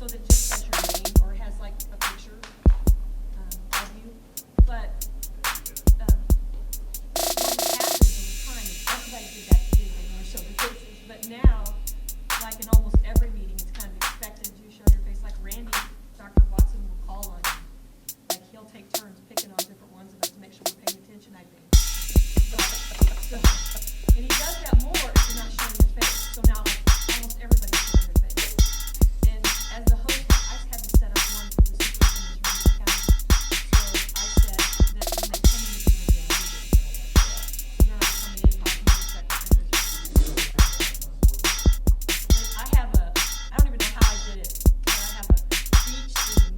so that just says your name or has like a picture of you. But what happened over time is everybody did that too, and more show their faces. But now, like in almost every meeting, it's kind of expected you show your face. Like Randy, Dr. Watson will call on you. Like he'll take turns picking on different ones of us to make sure we're paying attention, I think. So, and he does that more if you're not showing your face. So now like, almost everybody's showing their face. And as the host, I had to set up one for the superintendent's review account. So I said that when they come in the room, they use it. So they're not coming in talking to the secretary. But I don't even know how I did it, but I have a beach scene.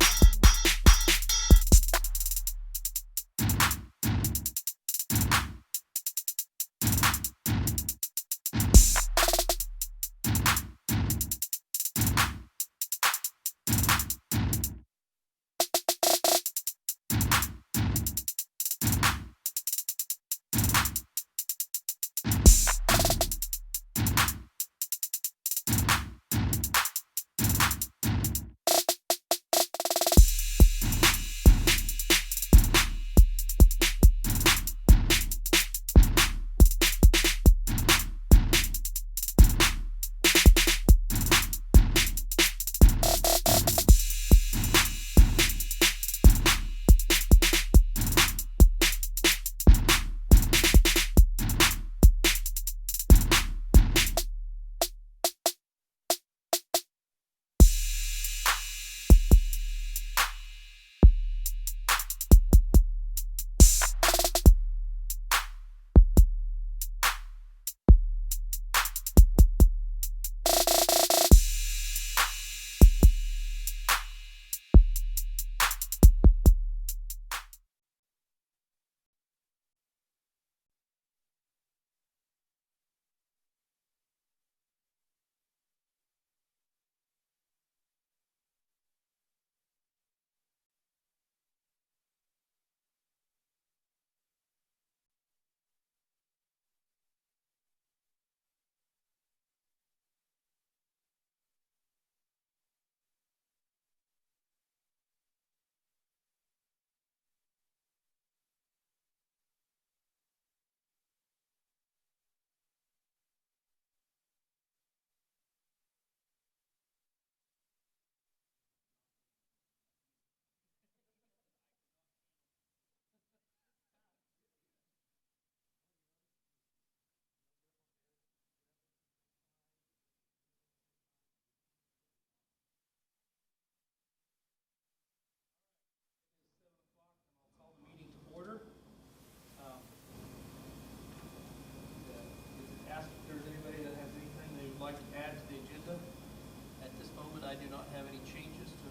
I do not have any changes to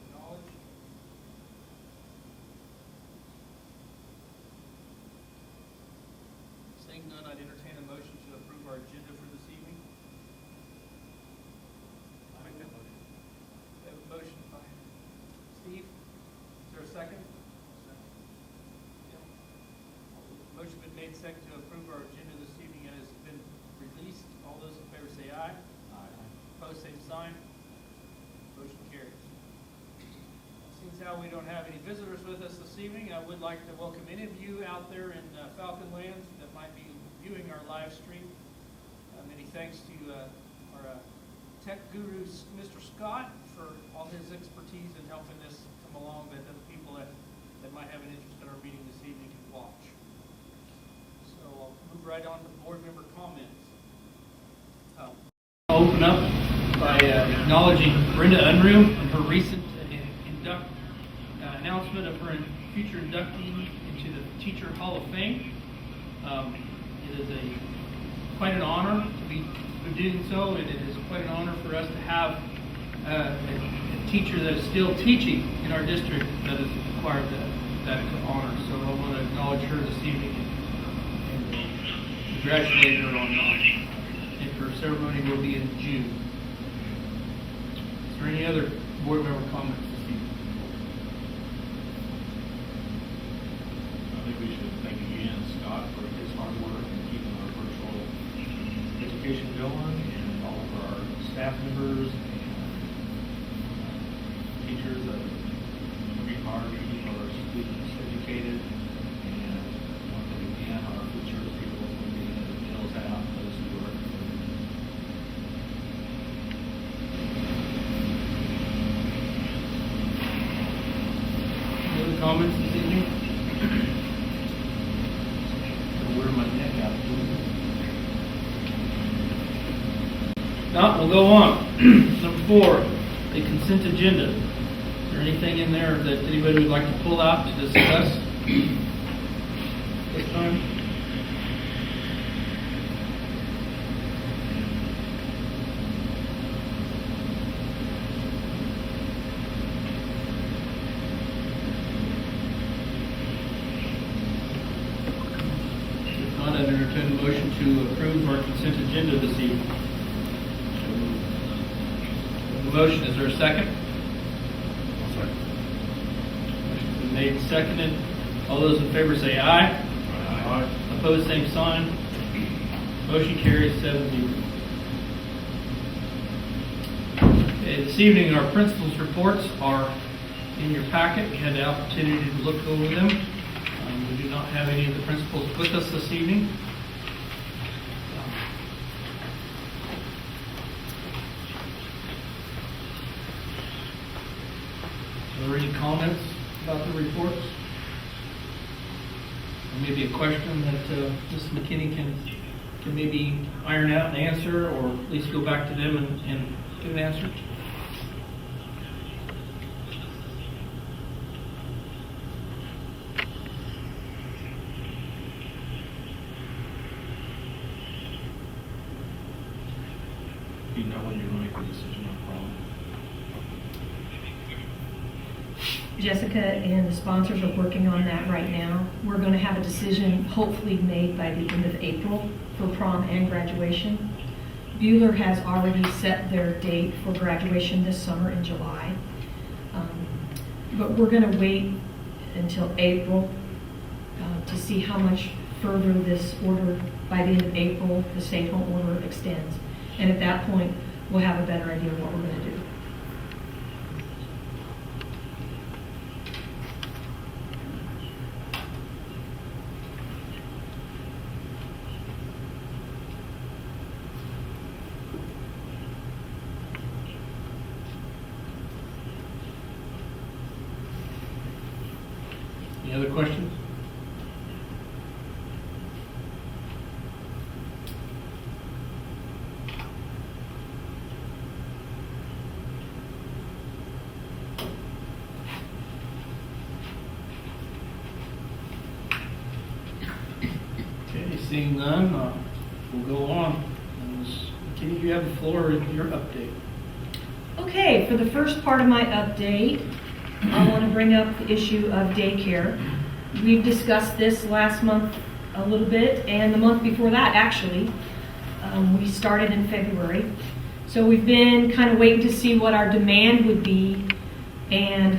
acknowledge. Seeing none, I'd entertain a motion to approve our agenda for this evening. I make that motion. We have a motion by Steve. Is there a second? Second. Motion been made second to approve our agenda this evening and has been released. All those in favor say aye. Opposed, same sign. Motion carries. Since how we don't have any visitors with us this evening, I would like to welcome any of you out there in Falcon Lands that might be viewing our live stream. Many thanks to our tech guru, Mr. Scott, for all his expertise in helping this come along, that other people that might have an interest in our meeting this evening can watch. So I'll move right on to board member comments. I'll open up by acknowledging Brenda Unruh and her recent announcement of her future inductee into the Teacher Hall of Fame. It is quite an honor to be doing so, and it is quite an honor for us to have a teacher that is still teaching in our district that has acquired that honor. So I want to acknowledge her this evening and congratulate her on that. And her ceremony will be in June. Is there any other board member comments this evening? I think we should thank again Scott for his hard work in keeping our virtual education going, and all of our staff members and teachers that working hard to keep our students educated, and once again, our food service people will be getting the meals out, those who work. Any other comments this evening? Wear my neck out. No, we'll go on. Number 4, the consent agenda. Is there anything in there that anybody would like to pull out to discuss this time? If not, I'd entertain a motion to approve our consent agenda this evening. The motion, is there a second? Motion's been made and seconded. All those in favor say aye. Aye. Opposed, same sign. Motion carries 7-0. Okay, this evening, our principals' reports are in your packet. You had the opportunity to look over them. We do not have any of the principals with us this evening. Are there any comments about the reports? Or maybe a question that Mrs. McKinney can maybe iron out and answer, or at least go back to them and get an answer? Do you know when you're going to make a decision on problem? Jessica and the sponsors are working on that right now. We're going to have a decision hopefully made by the end of April for prom and graduation. Bueller has already set their date for graduation this summer in July. But we're going to wait until April to see how much further this order, by the end of April, the stay-at-home order extends. And at that point, we'll have a better idea of what we're going to do. Any other questions? Okay, seeing none, we'll go on. Kenny, you have the floor in your update. Okay, for the first part of my update, I want to bring up the issue of daycare. We've discussed this last month a little bit, and the month before that, actually. We started in February. So we've been kind of waiting to see what our demand would be and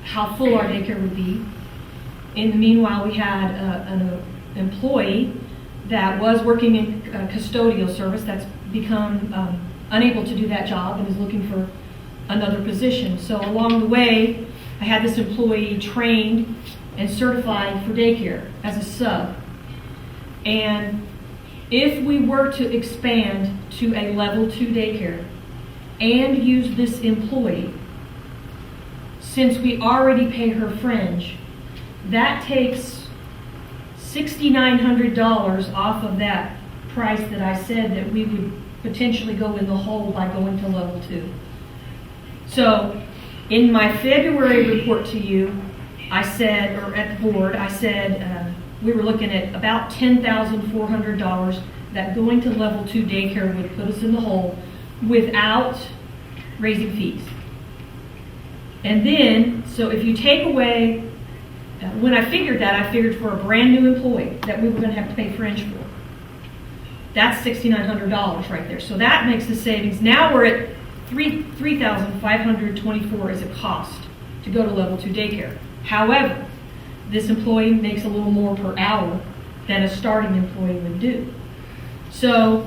how full our daycare would be. In the meanwhile, we had an employee that was working in custodial service that's become unable to do that job and is looking for another position. So along the way, I had this employee trained and certified for daycare as a sub. And if we were to expand to a level 2 daycare and use this employee, since we already pay her fringe, that takes $6,900 off of that price that I said that we would potentially go in the hole by going to level 2. So in my February report to you, I said, or at the board, I said we were looking at about $10,400 that going to level 2 daycare would put us in the hole without raising fees. And then, so if you take away, when I figured that, I figured for a brand new employee that we were going to have to pay fringe for. That's $6,900 right there. So that makes the savings. Now we're at $3,524 as a cost to go to level 2 daycare. However, this employee makes a little more per hour than a starting employee would do. So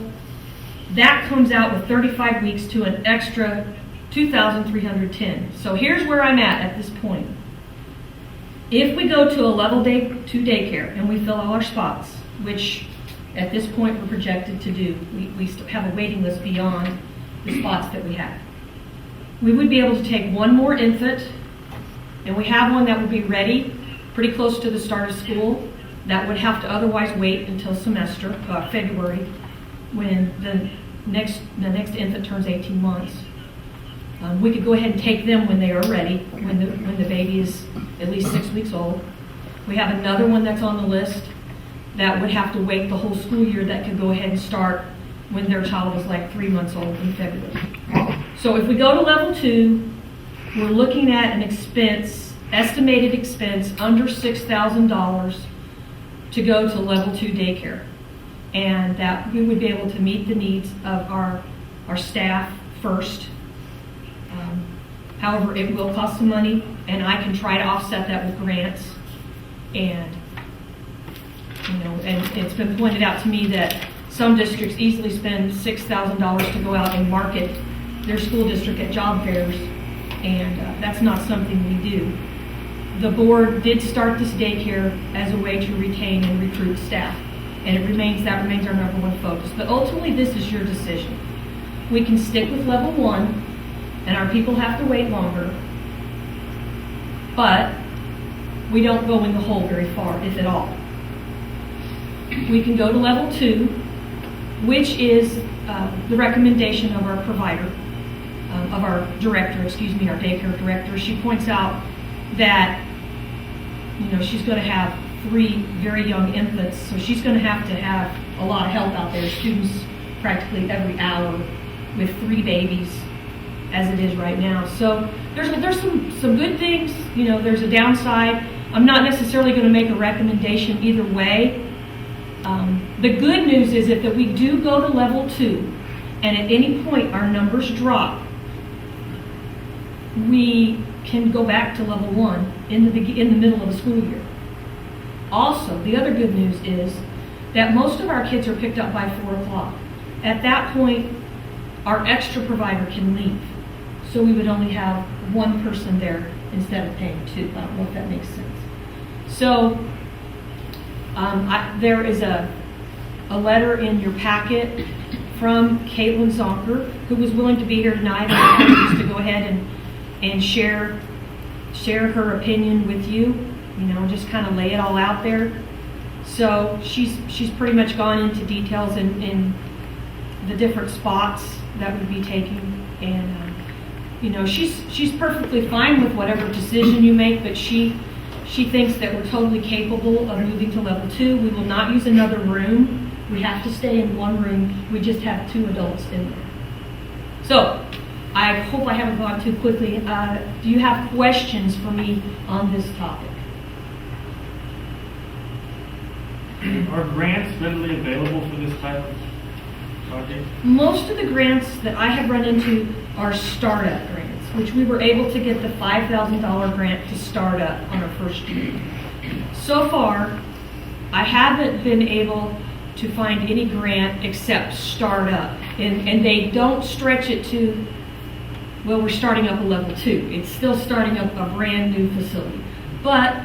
that comes out with 35 weeks to an extra $2,310. So here's where I'm at this point. If we go to a level 2 daycare and we fill all our spots, which at this point we're projected to do, we still have a waiting list beyond the spots that we have. We would be able to take one more infant, and we have one that would be ready pretty close to the start of school. That would have to otherwise wait until semester, February, when the next infant turns 18 months. We could go ahead and take them when they are ready, when the baby is at least 6 weeks old. We have another one that's on the list that would have to wait the whole school year, that could go ahead and start when their child is like 3 months old in February. So if we go to level 2, we're looking at an estimated expense under $6,000 to go to level 2 daycare. And that we would be able to meet the needs of our staff first. However, it will cost some money, and I can try to offset that with grants. And it's been pointed out to me that some districts easily spend $6,000 to go out and market their school district at job fairs, and that's not something we do. The board did start this daycare as a way to retain and recruit staff, and that remains our number one focus. But ultimately, this is your decision. We can stick with level 1, and our people have to wait longer, but we don't go in the hole very far, if at all. We can go to level 2, which is the recommendation of our provider, of our director, our daycare director. She points out that, she's going to have 3 very young infants, so she's going to have a lot of help out there, students practically every hour with 3 babies as it is right now. So there's some good things, there's a downside. I'm not necessarily going to make a recommendation either way. The good news is if that we do go to level 2 and at any point our numbers drop, we can go back to level 1 in the middle of the school year. Also, the other good news is that most of our kids are picked up by 4 o'clock. At that point, our extra provider can leave. So we would only have 1 person there instead of paying 2. I don't know if that makes sense. So there is a letter in your packet from Caitlin Zonker, who was willing to be here tonight just to go ahead and share her opinion with you, just kind of lay it all out there. So she's pretty much gone into details in the different spots that would be taken, and she's perfectly fine with whatever decision you make, but she thinks that we're totally capable of moving to level 2. We will not use another room. We have to stay in 1 room. We just have 2 adults in there. So I hope I haven't gone too quickly. Do you have questions for me on this topic? Are grants readily available for this type of project? Most of the grants that I have run into are startup grants, which we were able to get the $5,000 grant to start up on our first year. So far, I haven't been able to find any grant except startup, and they don't stretch it to, well, we're starting up a level 2. It's still starting up a brand new facility. But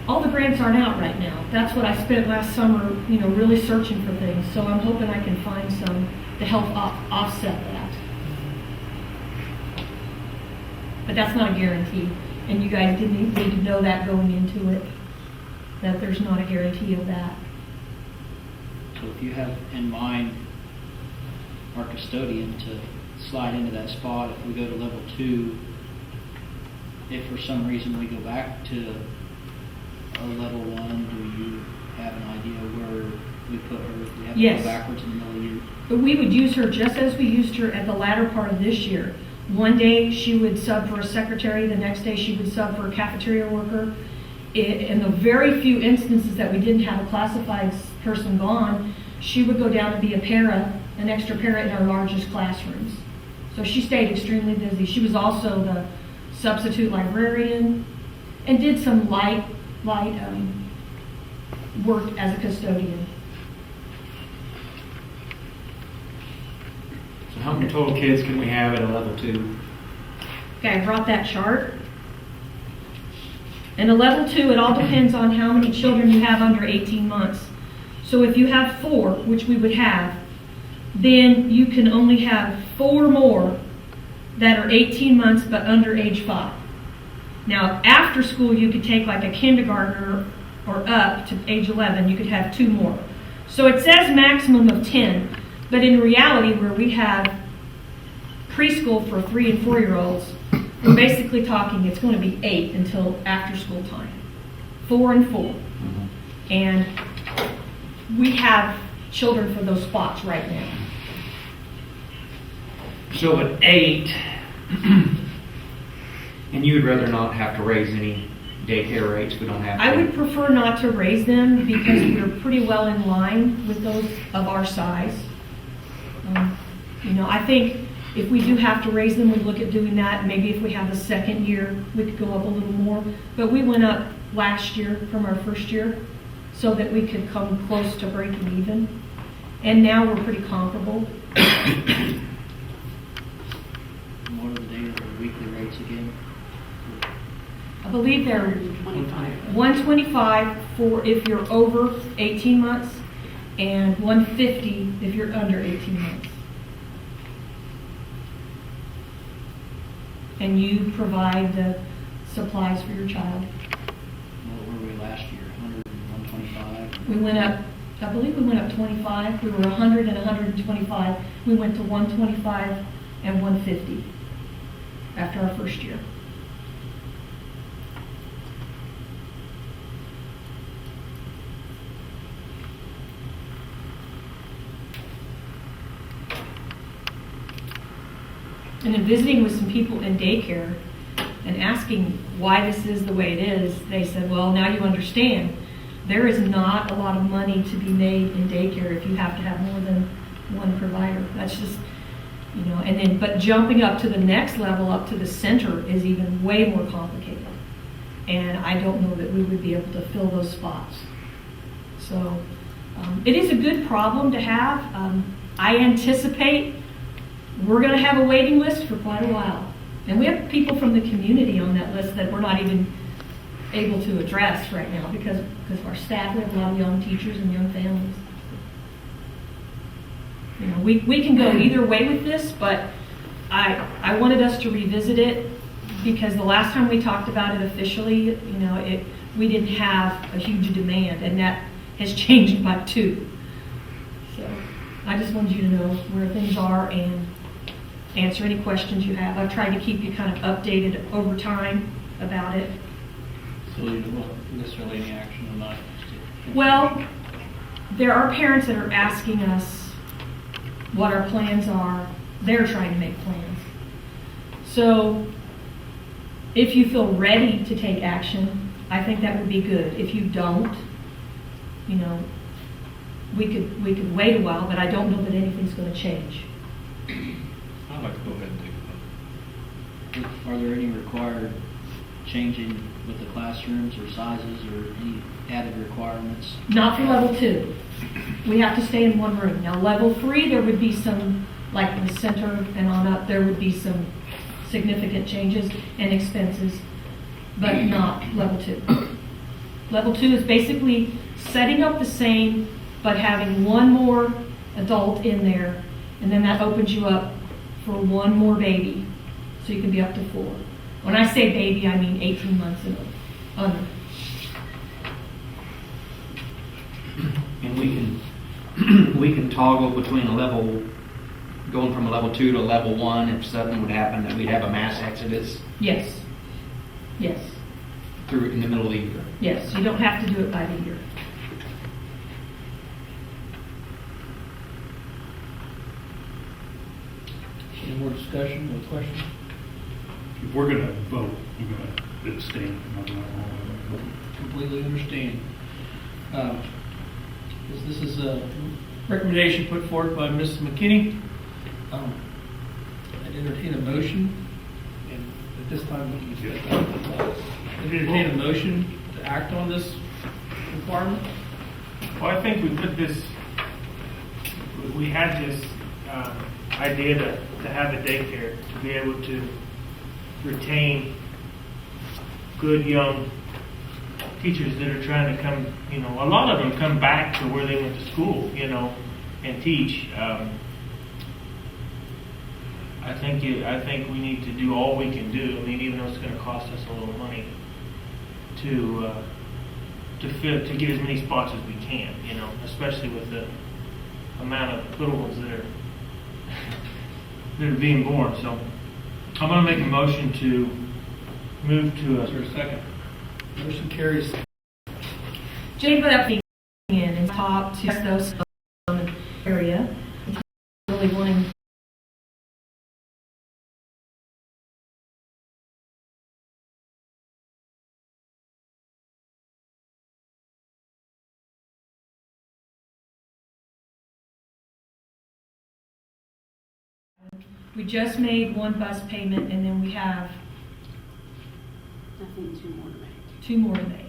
all the grants aren't out right now. That's what I spent last summer, really searching for things. So I'm hoping I can find some to help offset that. But that's not a guarantee. And you guys didn't need to know that going into it, that there's not a guarantee of that. So if you have in mind our custodian to slide into that spot, if we go to level 2, if for some reason we go back to a level 1, do you have an idea where we put her? If we have to go backwards in the middle of the year? But we would use her just as we used her at the latter part of this year. One day she would sub for a secretary, the next day she would sub for a cafeteria worker. In the very few instances that we didn't have a classified person gone, she would go down to be an extra para in our largest classrooms. So she stayed extremely busy. She was also the substitute librarian and did some light work as a custodian. So how many total kids can we have at a level 2? Okay, I brought that chart. And a level 2, it all depends on how many children you have under 18 months. So if you have 4, which we would have, then you can only have 4 more that are 18 months but under age 5. Now, after school, you could take like a kindergartner or up to age 11, you could have 2 more. So it says maximum of 10, but in reality, where we have preschool for 3 and 4-year-olds, we're basically talking it's going to be 8 until after school time. 4 and 4. And we have children for those spots right now. So at 8, and you would rather not have to raise any daycare rates? We don't have to? I would prefer not to raise them because we're pretty well in line with those of our size. I think if we do have to raise them, we'd look at doing that. Maybe if we have a second year, we could go up a little more. But we went up last year from our first year so that we could come close to breaking even. And now we're pretty comparable. What are the daily or weekly rates again? I believe they're 125 for if you're over 18 months and 150 if you're under 18 months. And you provide the supplies for your child. What were we last year? 100 and 125? We went up, I believe we went up 25. We were 100 and 125. We went to 125 and 150 after our first year. And in visiting with some people in daycare and asking why this is the way it is, they said, well, now you understand. There is not a lot of money to be made in daycare if you have to have more than one provider. That's just, and then, but jumping up to the next level, up to the center, is even way more complicated. And I don't know that we would be able to fill those spots. So it is a good problem to have. I anticipate we're going to have a waiting list for quite a while. And we have people from the community on that list that we're not even able to address right now because of our staff. We have a lot of young teachers and young families. We can go either way with this, but I wanted us to revisit it because the last time we talked about it officially, we didn't have a huge demand, and that has changed by 2. So I just wanted you to know where things are and answer any questions you have. I've tried to keep you kind of updated over time about it. So you don't necessarily any action on that? Well, there are parents that are asking us what our plans are. They're trying to make plans. So if you feel ready to take action, I think that would be good. If you don't, we could wait a while, but I don't know that anything's going to change. I'd like to go ahead and take a vote. Are there any required changing with the classrooms or sizes or any added requirements? Not for level 2. We have to stay in one room. Now level 3, there would be some, like the center and on up, there would be some significant changes and expenses, but not level 2. Level 2 is basically setting up the same, but having one more adult in there, and then that opens you up for one more baby, so you can be up to 4. When I say baby, I mean 18 months and under. And we can toggle between going from a level 2 to a level 1 if something would happen that we'd have a mass exodus Yes. through in the middle of the year. Yes, you don't have to do it by the year. Any more discussion or questions? If we're gonna vote, we're gonna abstain. I'm not gonna- Completely understand. This is a recommendation put forth by Mrs. McKinney. I'd entertain a motion, and at this time, I'd entertain a motion to act on this requirement. Well, I think we had this idea to have a daycare, to be able to retain good young teachers that are trying to come, a lot of them come back to where they went to school, and teach. I think we need to do all we can do. I mean, even though it's going to cost us a little money to get as many spots as we can, especially with the amount of little ones that are being born. So I'm going to make a motion to move to a second. Motion carries. Jane put up in and talk to those folks in the area. Really wanting we just made one bus payment and then we have I think 2 more to make. 2 more to make.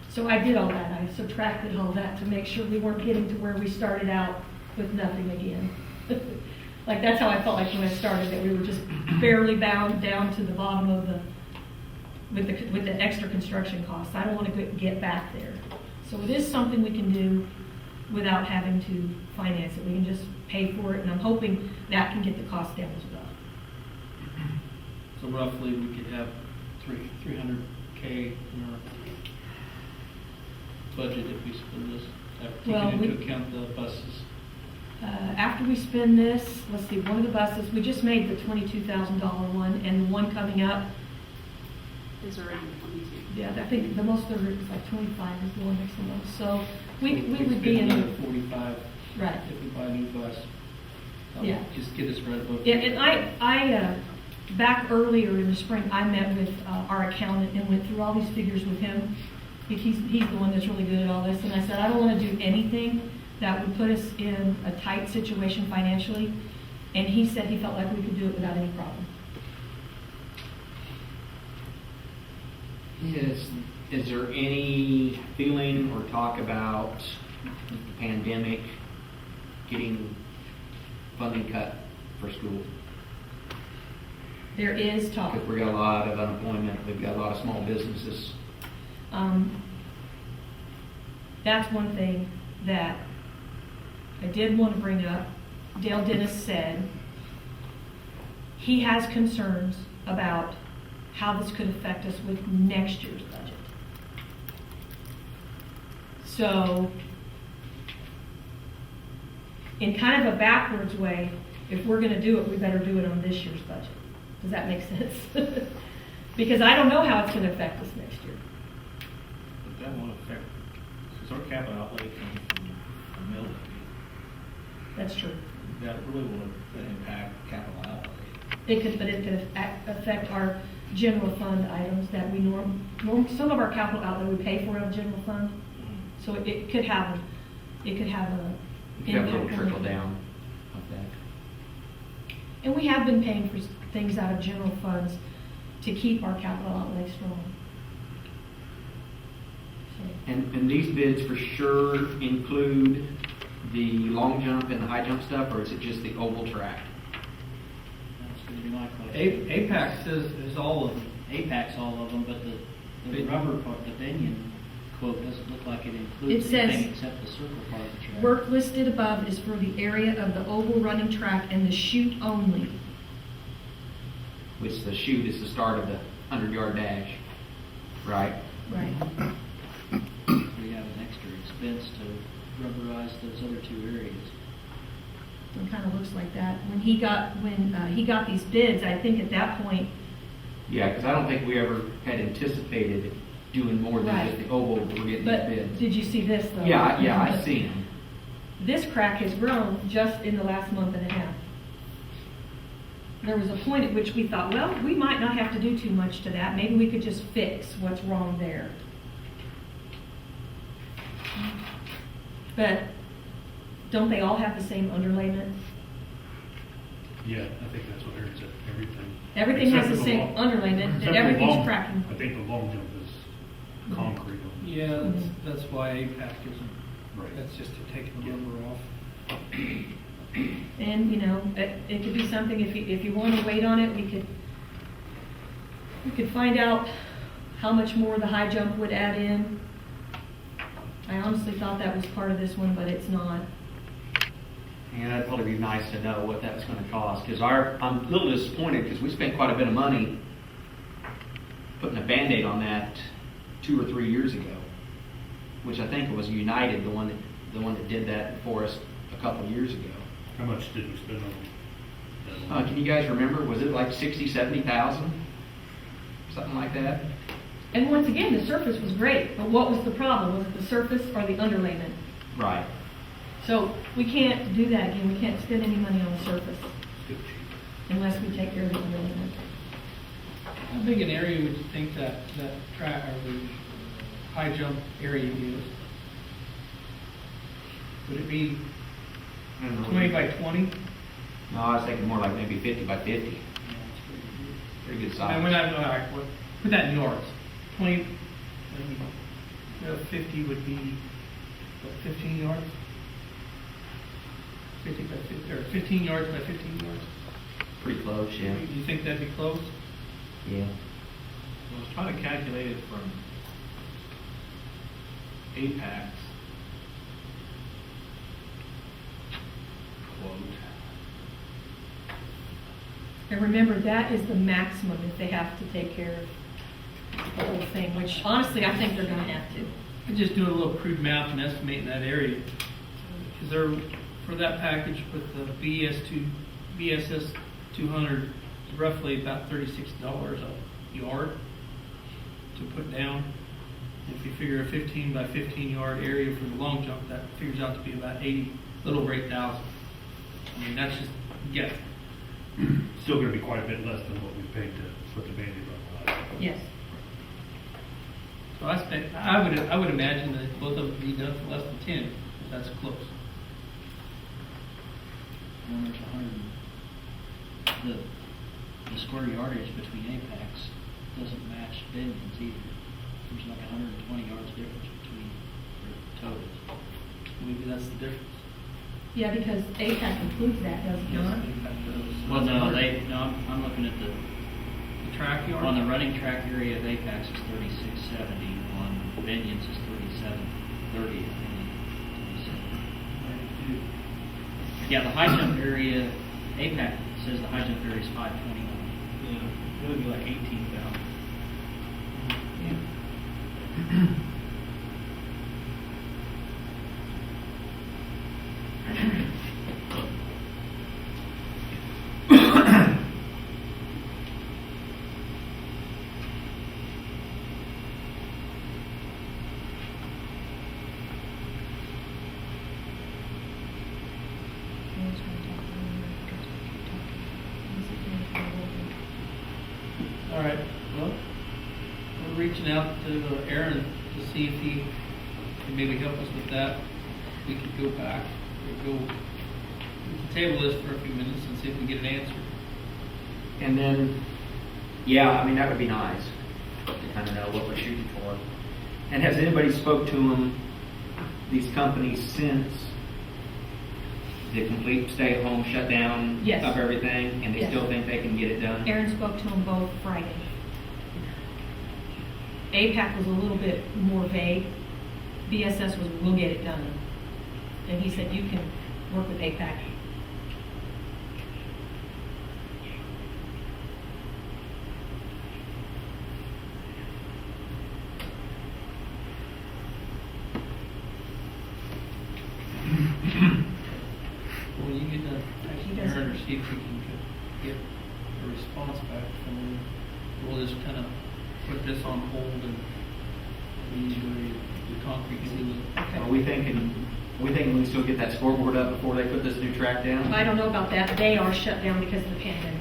So I did all that. I subtracted all that to make sure we weren't getting to where we started out with nothing again. Like that's how I felt like when I started, that we were just barely bound down to the bottom of with the extra construction costs. I don't want to get back there. So it is something we can do without having to finance it. We can just pay for it, and I'm hoping that can get the cost down as well. So roughly, we could have 300K in our budget if we spend this, Well, taking into account the buses. After we spend this, let's see, one of the buses, we just made the $22,000 one, and the one coming up, It's around 22. yeah, I think the most of it is like 25 is the one next to the most. So we would be Spend another in, 45 right. if we buy a new bus. Yeah. Just get us right above. Yeah, and I back earlier in the spring, I met with our accountant and went through all these figures with him. He's the one that's really good at all this, and I said, I don't want to do anything that would put us in a tight situation financially, and he said he felt like we could do it without any problem. Is there any feeling or talk about the pandemic getting funding cut for school? There is talk. Because we got a lot of unemployment, we've got a lot of small businesses. That's one thing that I did want to bring up. Dale Dennis said he has concerns about how this could affect us with next year's budget. So, in kind of a backwards way, if we're going to do it, we better do it on this year's budget. Does that make sense? Because I don't know how it's going to affect us next year. But that won't affect, because our capital outlay comes from mill levy. That's true. That really won't impact capital outlay. It could affect our general fund items that we some of our capital outlay we pay for out of general fund. So it could have a You could have a impact little on trickle it. down of that. And we have been paying for things out of general funds to keep our capital outlay strong. So, And these bids for sure include the long jump and the high jump stuff, or is it just the oval track? That's going to be my question. APAC is all of them. APAC's all of them, but the rubber part, the Binion quote doesn't look like it includes It says, anything except the circle part of the track. work listed above is for the area of the oval running track and the chute only. Which the chute is the start of the 100-yard dash, right? Right. We have an extra expense to rubberize those other 2 areas. It kind of looks like that. When he got these bids, I think at that point, Yeah, because I don't think we ever had anticipated doing more than Right. just the oval. We're getting but these bids. did you see this though? Yeah, I see them. This crack has grown just in the last month and a half. There was a point at which we thought, well, we might not have to do too much to that. Maybe we could just fix what's wrong there. But don't they all have the same underlayment? Yeah, I think that's what Aaron said, everything. Everything has Except the for same long- underlayment, except and for everything's long- cracking. I think the long jump is concrete. Yeah, that's why APAC isn't, Right. that's just to take the rubber off. And, it could be something, if you want to wait on it, we could We could find out how much more the high jump would add in. I honestly thought that was part of this one, but it's not. And that'd probably be nice to know what that's gonna cost, because I'm a little disappointed, because we spent quite a bit of money putting a Band-Aid on that 2 or 3 years ago, which I think it was United, the one that did that for us a couple of years ago. How much did we spend on that? Can you guys remember, was it like 60, 70,000? Something like that? And once again, the surface was great, but what was the problem? Was it the surface or the underlayment? Right. So we can't do that again. We can't spend any money on the surface It's cheap. unless we take care of the underlayment. How big an area would you think that track or the high jump area is? Would it be I don't know. 20 by 20? No, I was thinking more like maybe 50 by 50. Pretty good size. And we're not, all right, put that in yards. 20, maybe, 50 would be, what, 15 yards? 50 by 50, or 15 yards by 15 yards? Pretty close, yeah. Do you think that'd be close? Yeah. I was trying to calculate it from Apex quote. And remember, that is the maximum if they have to take care of the whole thing, which honestly, I think they're gonna have to. I'm just doing a little crude math and estimating that area. Because they're, for that package with the BSS 200, it's roughly about $36 a yard to put down. If you figure a 15 by 15 yard area for the long jump, that figures out to be about 80, little over 8,000. I mean, that's just guess. Still gonna be quite a bit less than what we paid to put the Band-Aid on the last. Yes. So I would imagine that both of them would be done for less than 10, if that's close. Well, there's 100, the square yardage between Apex doesn't match Binions either. There's like 120 yards difference between their totals. Maybe that's the difference. Yeah, because APAC includes that, does it not? Well, no, I'm looking at The track yard? on the running track area of Apex is 3670, on Binions is 3730, I think. Yeah, the high jump area, APAC says the high jump area is 521. Yeah, it would be like 18,000. All right, well, we're reaching out to Aaron to see if he can maybe help us with that. We could go back, we can table this for a few minutes and see if we can get an answer. And then, yeah, I mean, that would be nice to kind of know what we're shooting for. And has anybody spoke to them, these companies, since the complete stay-at-home shutdown Yes. of everything, and they Yes. still think they can get it done? Aaron spoke to them both Friday. APAC was a little bit more vague. BSS was, we'll get it done. And he said, you can work with APAC. Well, you get to He actually does. Aaron or see if we can get a response back from them. We'll just kind of put this on hold and we do the concrete ceiling. Are we thinking we can still get that scoreboard up before they put this new track down? I don't know about that. They are shut down because of the pandemic.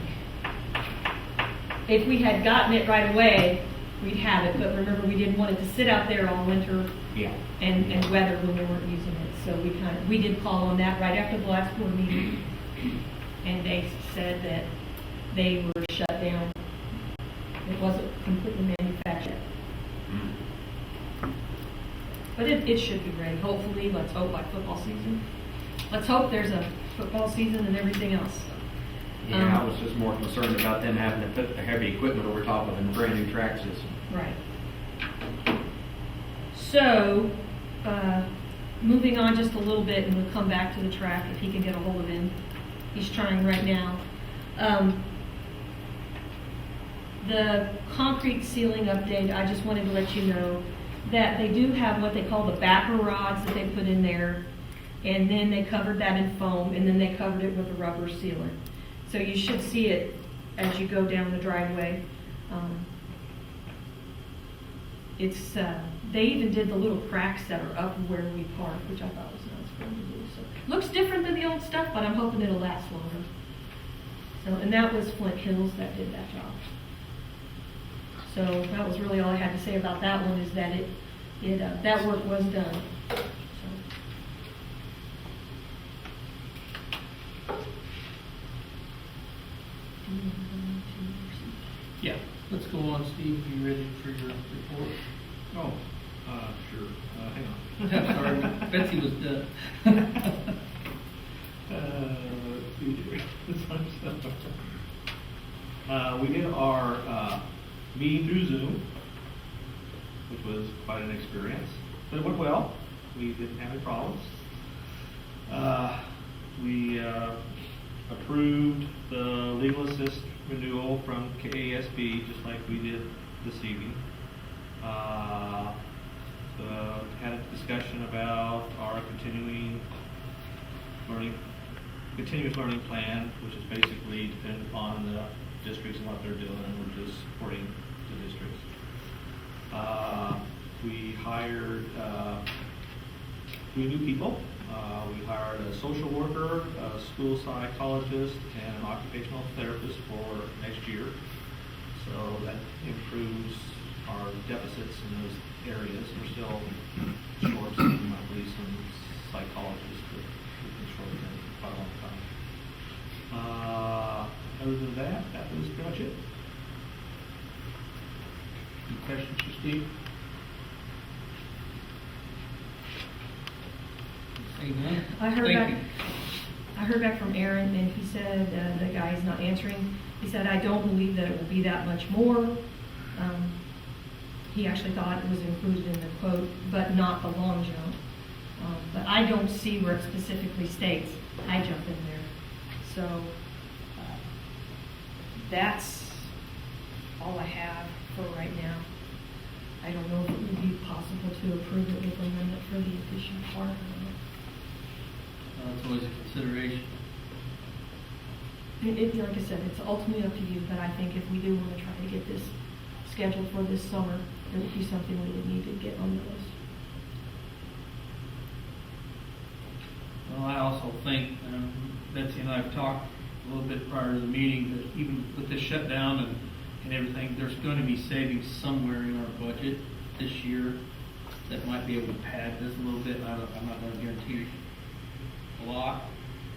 If we had gotten it right away, we'd have it. But remember, we didn't want it to sit out there all winter Yeah. and weather when we weren't using it. So we did call on that right after the last board meeting. And they said that they were shut down. It wasn't completely manufactured. But it should be ready. Hopefully, let's hope by football season. Let's hope there's a football season and everything else. Yeah, I was just more concerned about them having to put the heavy equipment over top of a brand new track system. Right. So, moving on just a little bit, and we'll come back to the track if he can get a hold of him. He's trying right now. The concrete ceiling update, I just wanted to let you know that they do have what they call the backer rods that they put in there, and then they covered that in foam, and then they covered it with a rubber sealant. So you should see it as you go down the driveway. They even did the little cracks that are up where we park, which I thought was nice for them to do. So looks different than the old stuff, but I'm hoping it'll last longer. So, and that was Flint Hills that did that job. So that was really all I had to say about that one, is that that work was done. So. Yeah, let's go on, Steve, you ready for your report? Oh, sure. Hang on. I'm sorry, Betsy was done. Let's see here. We did our meeting through Zoom, which was quite an experience, but it went well. We didn't have any problems. We approved the legal assist renewal from KASB, just like we did this evening. Had a discussion about our continuous learning plan, which is basically dependent upon the districts and what they're doing, and we're just supporting the districts. We hired 3 new people. We hired a social worker, a school psychologist, and an occupational therapist for next year. So that improves our deficits in those areas. We're still short some, I believe, some psychologists, but we've been short them for quite a long time. Other than that, that was pretty much it. Any questions for Steve? Seeing none? I heard Thank back. you. I heard back from Aaron, and he said the guy is not answering. He said, I don't believe that it will be that much more. He actually thought it was included in the quote, but not the long jump. But I don't see where it specifically states high jump in there. So that's all I have for right now. I don't know if it would be possible to approve it with a limit for the additional part or not. It's always a consideration. Like I said, it's ultimately up to you, but I think if we do want to try to get this scheduled for this summer, it would be something we would need to get on the list. Well, I also think, Betsy and I have talked a little bit prior to the meeting, that even with this shutdown and everything, there's going to be savings somewhere in our budget this year that might be able to pad this a little bit. I'm not going to guarantee a lot.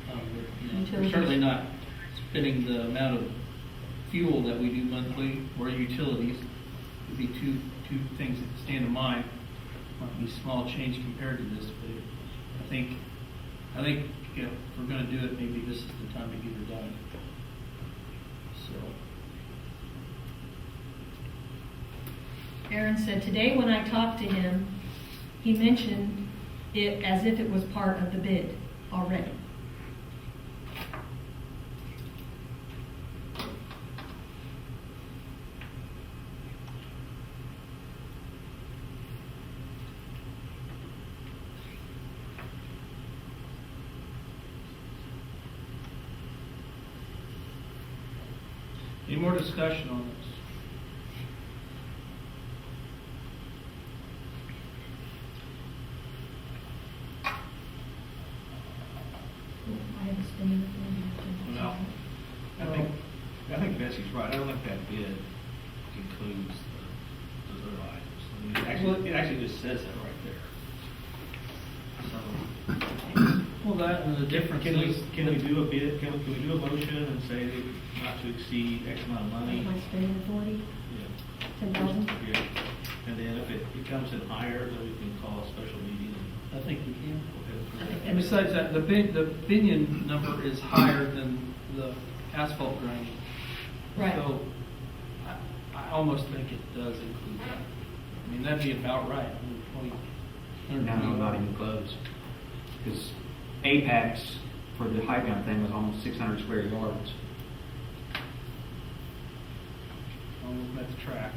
But, we're Utilities. certainly not spending the amount of fuel that we do monthly, or utilities. Would be two things that stand in mind. Might be small change compared to this, but I think if we're going to do it, maybe this is the time to get it done. So. Aaron said today when I talked to him, he mentioned it as if it was part of the bid already. Any more discussion on this? I have a spending Well, I think Betsy's right. I don't think that bid includes those other items. I mean, it actually just says that right there. So, Well, that and the difference can we is. do a bid? Can we do a motion and say not to exceed X amount of money? My spending authority, Yeah. 10,000. Yeah. And then if it comes in higher, then we can call a special meeting. I think we can. Okay. And besides that, the opinion number is higher than the asphalt grinding. Right. So I almost think it does include that. I mean, that'd be about right. 120, No, not even close. Because Apex for the high jump thing was almost 600 square yards. Almost met the track.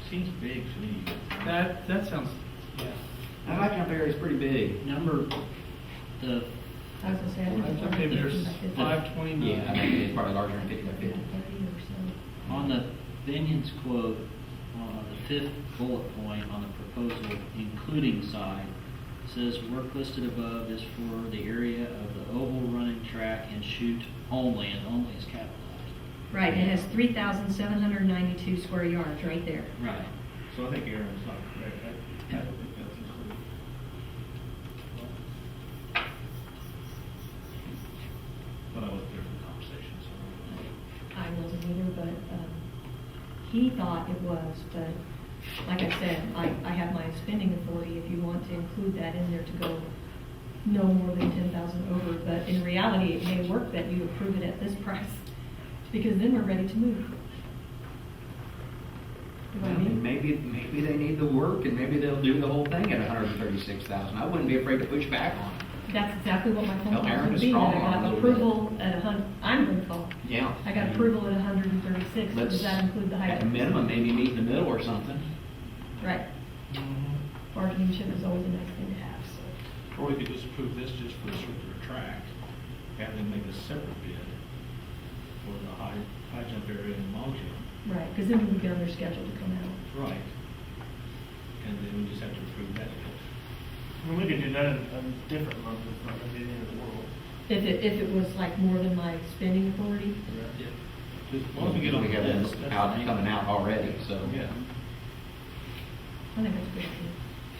Seems big to me. That sounds, yeah. That high jump area is pretty big. Number, the, I was gonna say, I think it's Okay, only there's 50 by 50. 529. Yeah, I think it's probably larger than 50 by 50. 30 or so. on the Binion's quote, the fifth bullet point on the proposal, including side, says work listed above is for the area of the oval running track and chute only, and only is capitalized. Right, it has 3,792 square yards right there. Right. So I think Aaron's not correct. I don't think that's included. But I was there for the conversation, so. I wasn't either, but he thought it was, but like I said, I have my spending authority if you want to include that in there to go no more than 10,000 over, but in reality, it may work that you approve it at this price, because then we're ready to move. You know what I mean? Maybe they need the work, and maybe they'll do the whole thing at 136,000. I wouldn't be afraid to push back on it. That's exactly what my phone Tell call Aaron would to be, that strong I arm a got little approval at 100, I'm going to call. Yeah. I got approval at 136, Let's, does that include the high? at the minimum, maybe meet in the middle or something. Right. Bargaining chip is always a nice thing to have, so. Or we could just approve this just for the circular track, and then make a separate bid for the high jump area and long jump. Right, because then we would be on their schedule to come out. Right. And then we just have to approve that. I mean, we could do that in a different month, it's not gonna be the end of the world. If it was like more than my spending authority, Just, as long as we get on the have list. this that's out, fine. coming out already, so. Yeah. I think that's pretty good.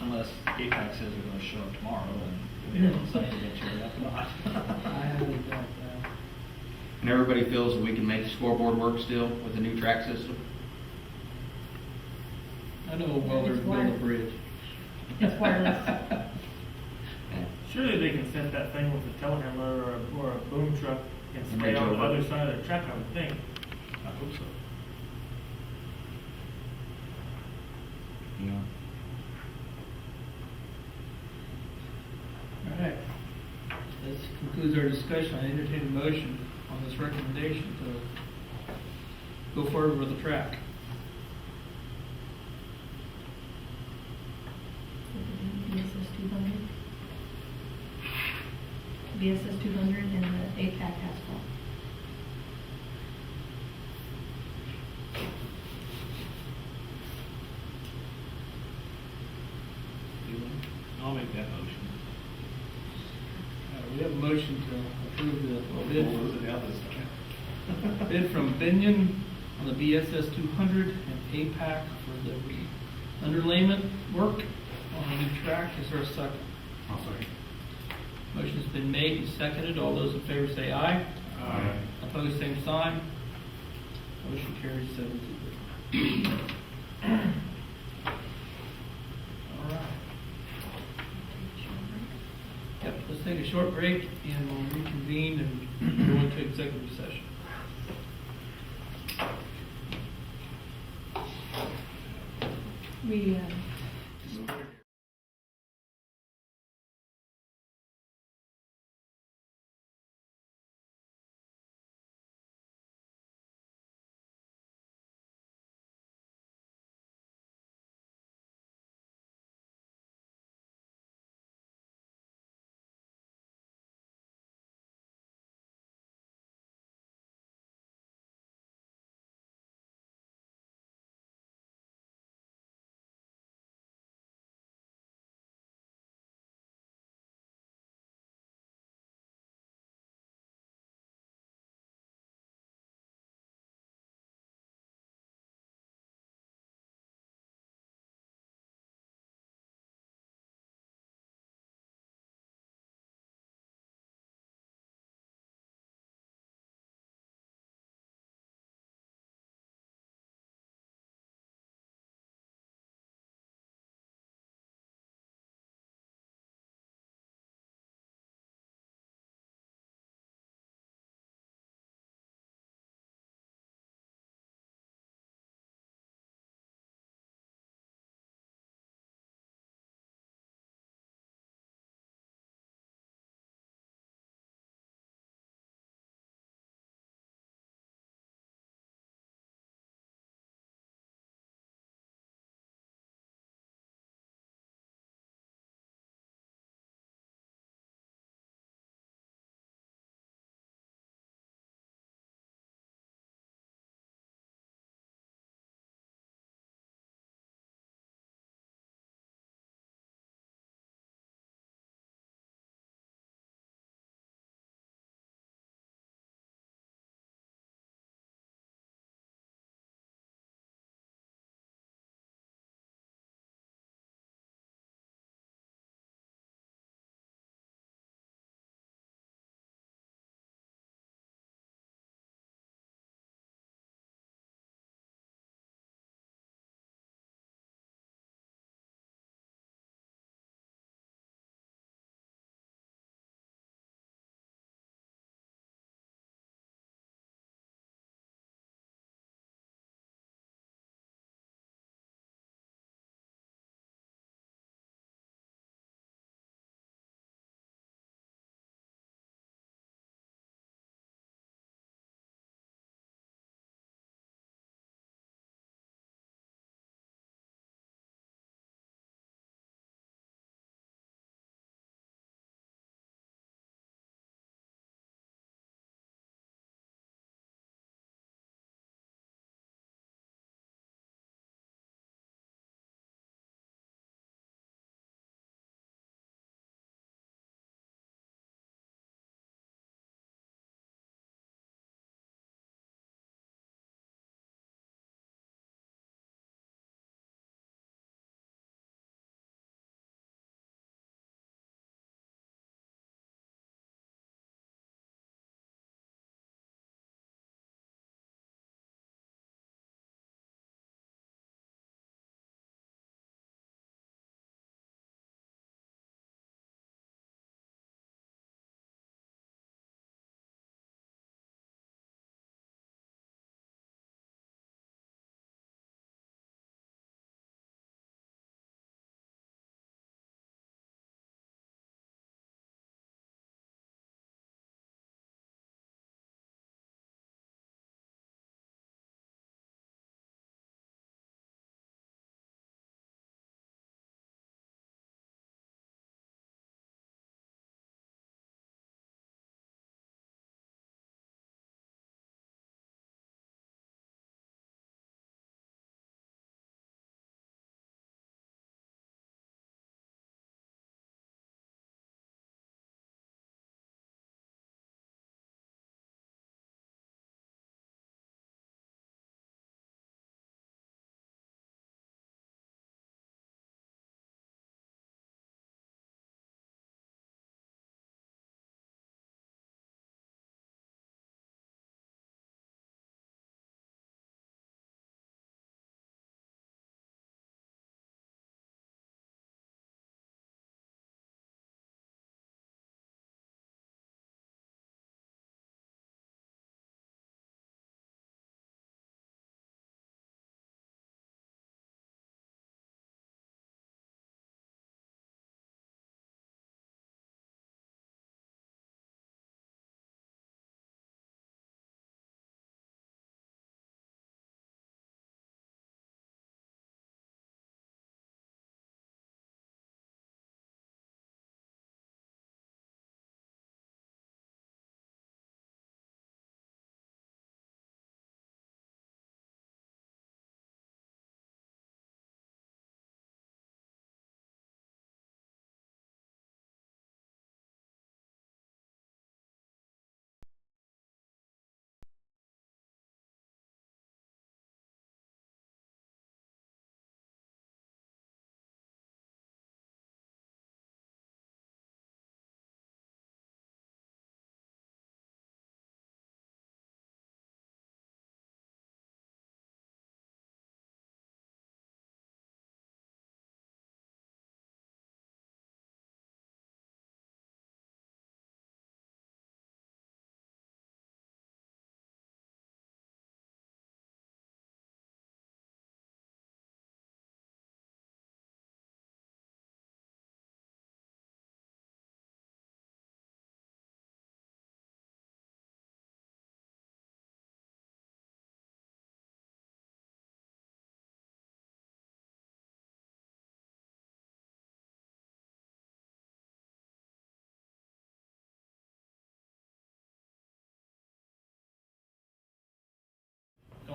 Unless APAC says they're gonna show up tomorrow and No. we have something to cheer it up about. I haven't done that. And everybody feels that we can make the scoreboard work still with the new track system? I know a welder It's built a wired. bridge. It's wireless. Yeah. Surely they can set that thing with a telehandler or a boom truck and And stay reach on the over. other side of the track, I would think. I hope so. Yeah. All right. This concludes our discussion. I entertain a motion on this recommendation to go forward with the track. BSS 200. BSS 200 and the 8-pack asphalt. I'll make that motion. We have a motion to approve the bid. What was it out this time? Bid from Binion on the BSS 200 and APAC for the underlayment work on the new track. Is there a second? I'll second. Motion's been made and seconded. All those in favor say aye. Aye. Opposed, same sign. Motion carries 7-0. All right. Yep, let's take a short break and we'll reconvene and go into executive session. We,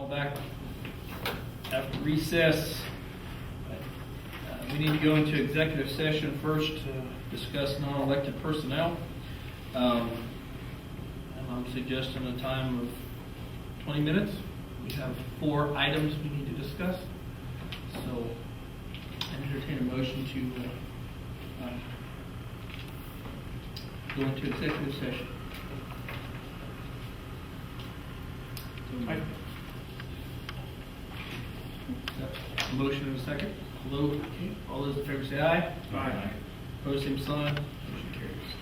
called back after recess. We need to go into executive session first to discuss non-elected personnel. And I'm suggesting a time of 20 minutes. We have 4 items we need to discuss. So I entertain a motion to go into executive session. A motion and a second. Hello. Okay. All those in favor say aye. Aye. Opposed, same sign. Motion carries.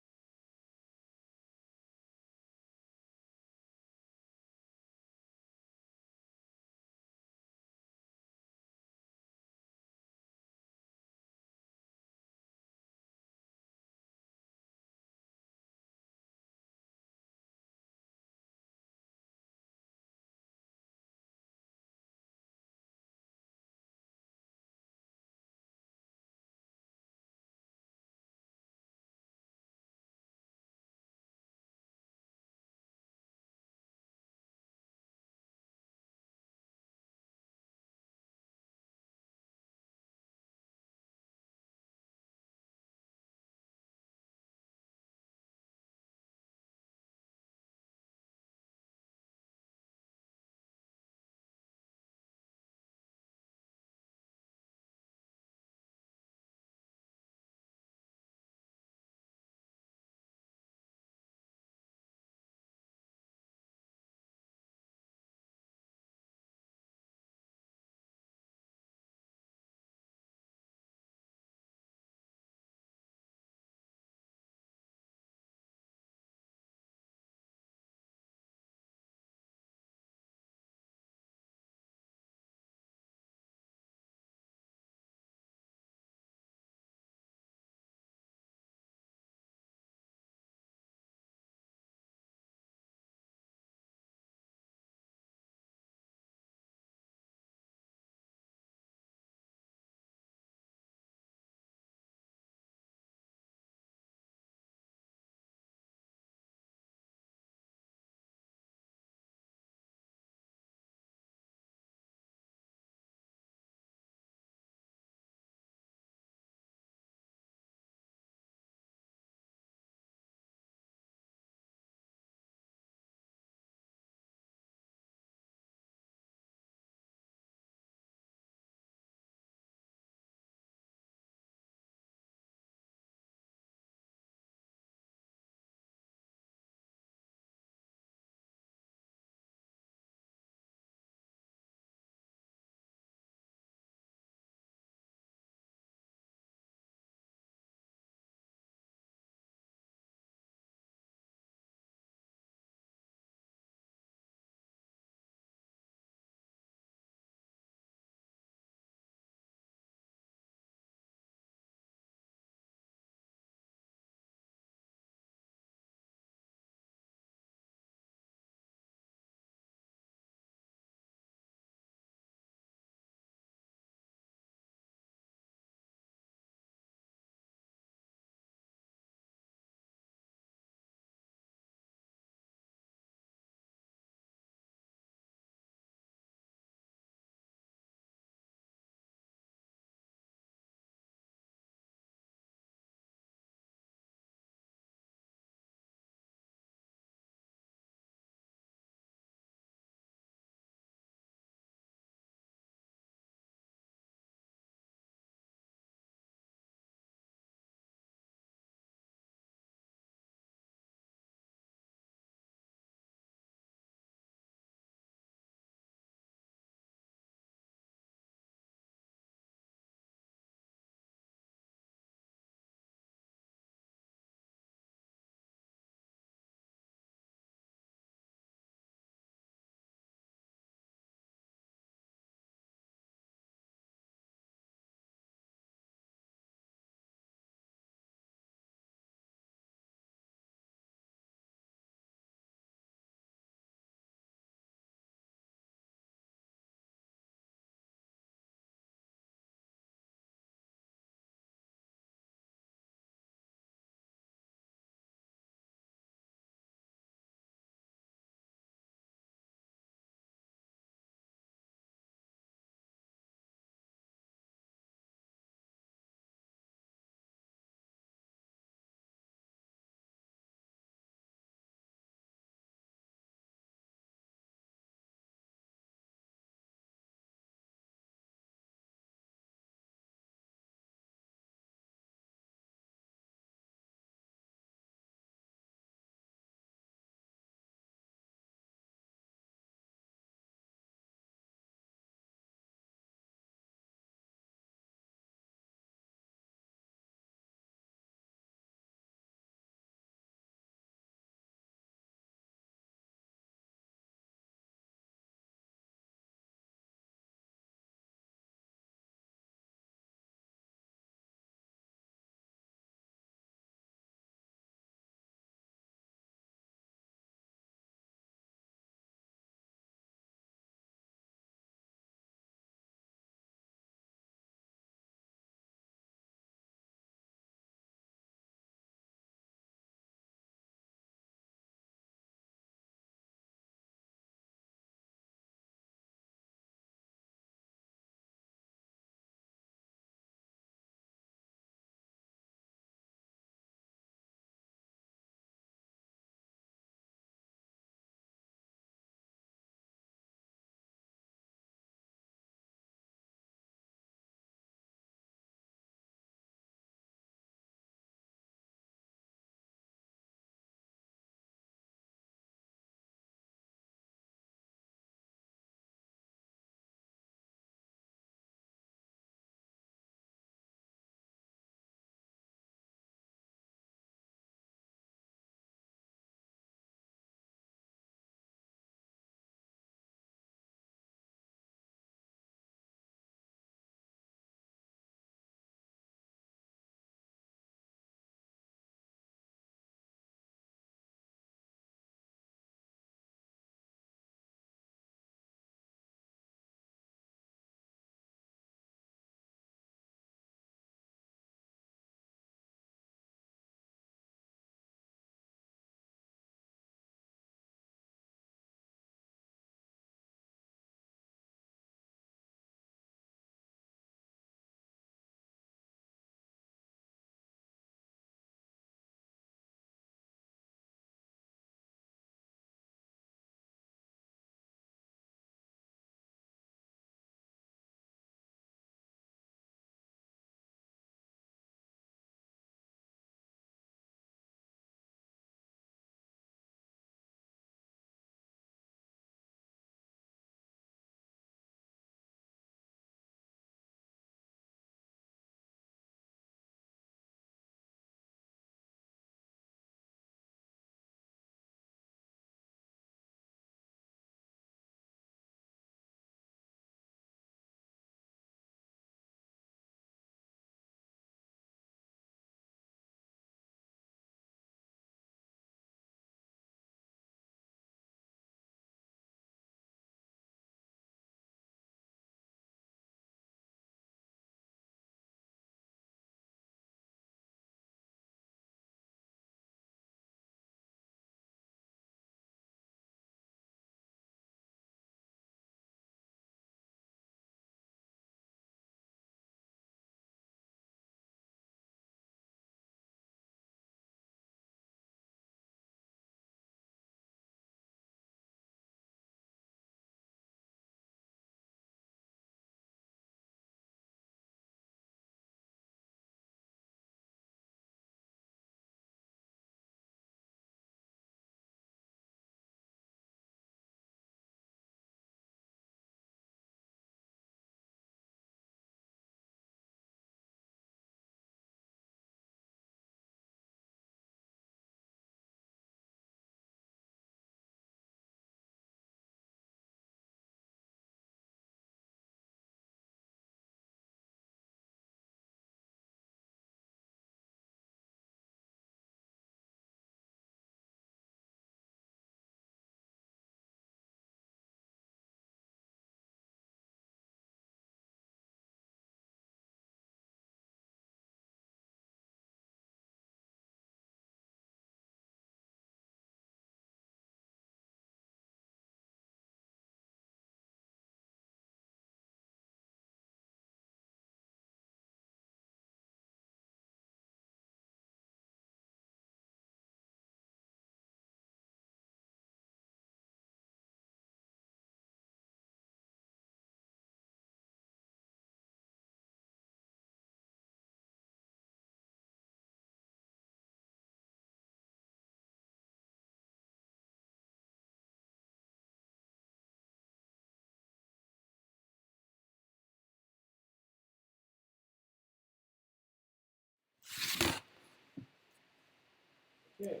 Okay,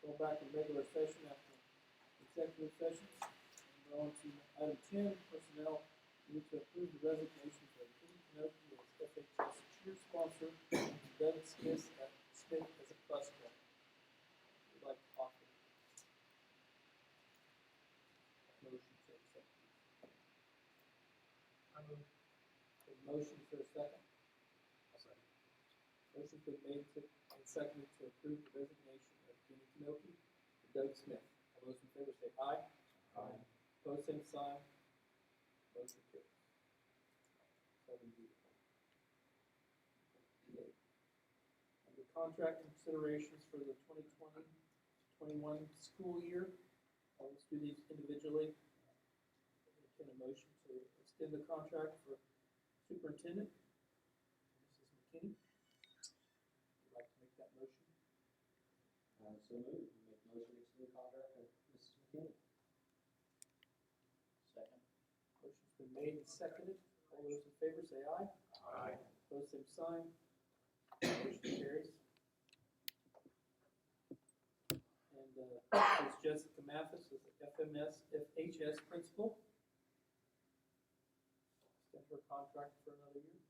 go back to regular session after executive sessions. And go on to item 10, personnel. We need to approve the resignations of Kenny Pinocchio as FHS cheer sponsor and Doug Smith as a bus driver. We'd like to offer a motion to accept these. I move. A motion for a second. I'll second. Motion's been made and seconded to approve the resignation of Kenny Pinocchio and Doug Smith. All those in favor say aye. Aye. Opposed, same sign. Motion carries. 7-0. Okay. Under contract considerations for the 2020-21 school year, let's do these individually. Can a motion to extend the contract for superintendent, Mrs. McKinney? Would like to make that motion? So moved. Make motion to extend the contract of Mrs. McKinney. Second. Motion's been made and seconded. All those in favor say aye. Aye. Opposed, same sign. Motion carries. And Ms. Jessica Mathis is the FMS FHS principal. Extend her contract for another year.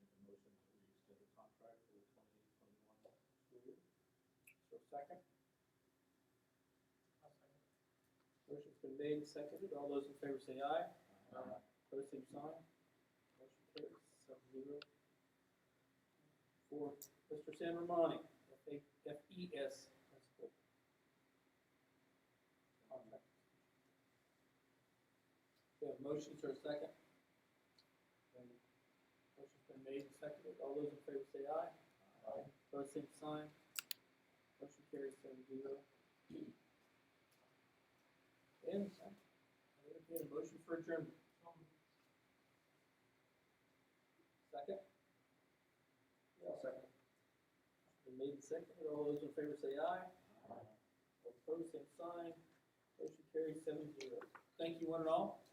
Make a motion to extend the contract for the 2021 school year. So second. I'll second. Motion's been made and seconded. All those in favor say aye. Aye. Opposed, same sign. Motion carries 7-0. For Mr. San Romani, FES principal. Contract. We have motions or a second? Motion's been made and seconded. All those in favor say aye. Aye. Opposed, same sign. Motion carries 7-0. And I entertain a motion for adjournment. Second? Yeah, second. Been made and seconded. All those in favor say aye. Aye. All opposed, same sign. Motion carries 7-0. Thank you, one and all.